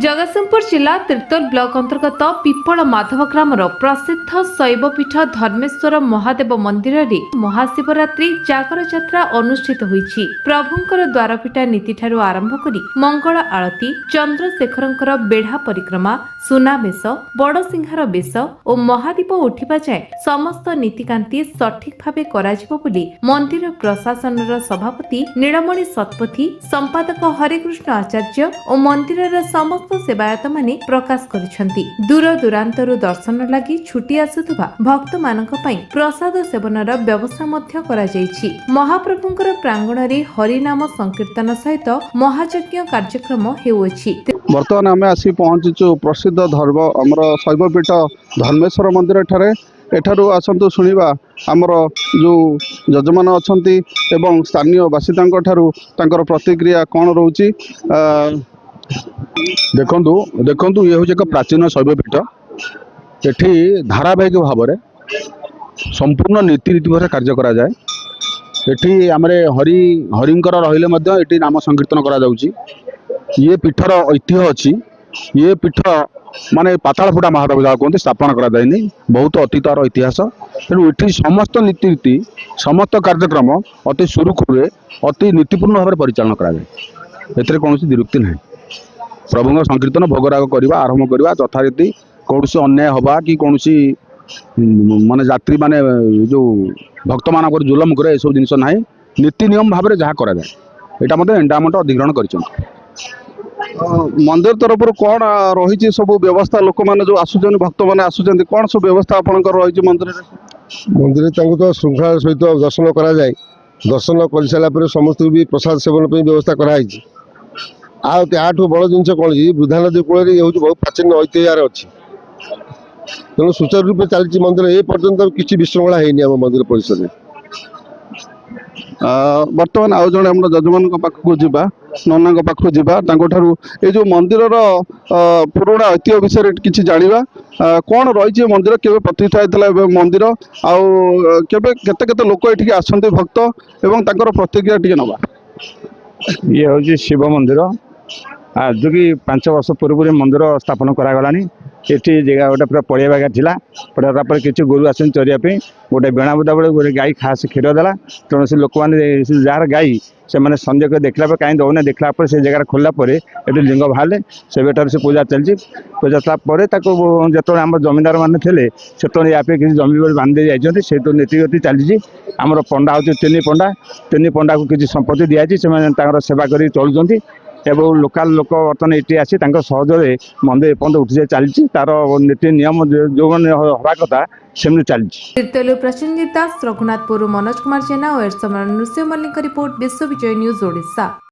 जगतसिंहपुर जिला तिर्तोल ब्लॉक अंतर्गत पिपल माधव ग्रामर प्रसिद्ध शैवपीठ धर्मेश्वर महादेव मंदिर रे महाशिवरात्रि जागर यात्रा अनुष्ठित होईछि। प्रभुंकर द्वारपिठा नीति ठारू आरंभ करी मंगल आळती, चंद्रशेखरंकर बेढ़ा परिक्रमा, सुनाबेश, बड़सिंहार बेश और महादीप उठिबा जाए समस्त नीतिकांति सठिक भावे कराजिबो बोली मंदिर प्रशासनर सभापति नीलमणि शतपथी, संपादक हरिकृष्ण आचार्य और मंदिरर समस्त सेवायत माने प्रकाश करिसेंती। दूर दूरांतरु दर्शन लागि छुटी आसुथबा भक्त मानक पई प्रसाद सेवनर व्यवस्था मध्य करा जायछि। महाप्रभुंकर प्रांगण रे हरिनाम संकीर्तन सहित महायज्ञ कार्यक्रम हेउछि। बर्तमान आम आसी पहुंचीचु प्रसिद्ध धर्म आमर शैवपीठ धर्मेश्वर मंदिर ठारे। एठारू आसतु शुणा आमर जो जजमान अच्छी एवं स्थानीय बासिंदा ठारू तांकर प्रतिक्रिया कौन रोचे। देखंतु देखंतु ये हूँ एक प्राचीन शैवपीठ। एठी धारावाहिक भाव में संपूर्ण नीति भाव कार्य करा जाए। एठी आमरे हरिंकर रहिले मध्य एठी नाम संकीर्तन करा जाउची। ये पीठर ऐतिह्य अच्छी। ये पीठ माने पाताल फुटा महादेव जहाँ कहते स्थापन करा जाए बहुत अतीतर इतिहास। तेणु ये समस्त नीति समस्त कार्यक्रम अति सुरुखुरे अति नीतिपूर्ण भाव में परिचालन करा जाए। एथिरे कौन विरुक्ति ना। प्रभु संकीर्तन भोगराग करवा आरंभ करवा यथारीति कौन अन्याय हवा कि कौन माने यात्री माने जो भक्त मान जुलम करे सब जिन ना नीति नियम भाव में जहाँ करा जाए यहाँ मतलब एंडामेंट अधिग्रहण कर मंदिर तरफ कौन रही सब व्यवस्था लोक मैंने जो आसुचन भक्त मैंने आसुचन कौन सब व्यवस्था आपंकर रही मंदिर मंदिर तो श्रृंखला सहित दर्शन करा जाए। दर्शन कर सारापर समस्त भी प्रसाद सेवन पर व्यवस्था कराई। आठू बड़ जिन कौन बुधा नदी कूल ये हूँ बहुत प्राचीन ऐतिह्य अच्छी। तेणु सुचारू रूप चलती मंदिर ए पर्यटन किसी विशृंखला है मंदिर परिसर। बर्तमान आउ जड़े आम जजमान पाखक जावा नना पाखक जावा ये जो मंदिर पुराणा ऐतिह्य विषय किसी जाना कौन रही मंदिर के प्रतिष्ठा होता मंदिर आते लोक ये आसते भक्त एवं प्रतिक्रिया टी नवा। ये हूँ शिव मंदिर। आज कि 5 वर्ष पूर्व मंदिर स्थापन करागलानी। ये जगह गोटे पूरा पड़िया बागा था। पड़ा पर किसी गोरु आस चरिया गोटे बेणा बुदा बेले गोटे गाई खास क्षीर देला। तेणु से लोक मैंने जार गाई से मैंने संदेह कर देखला कहीं दौने देखला से जगह खोलला ये लिंग बाहर से बेटर से पूजा चलती। पूजा जो आम जमींदार मैंने थे से किसी जमी बांधे जाती से तो नीतिगति चली। आमर पंडा हूँ 3 पंडा को किसी संपत्ति दिखाई से सेवा कर चलुँच एवं लोकाल लोक बर्तमान ये आसी सहजरे मंदिर पर्यटन उठी जाए चलती तार नीति नियम जो मैंने हवा कथा सेमती चलती। तिर्तोल प्रसन्नजित दास, रघुनाथपुर मनोज कुमार जेना और नृसिंह मल्लिक रिपोर्ट, विश्व विजय न्यूज ओडिशा।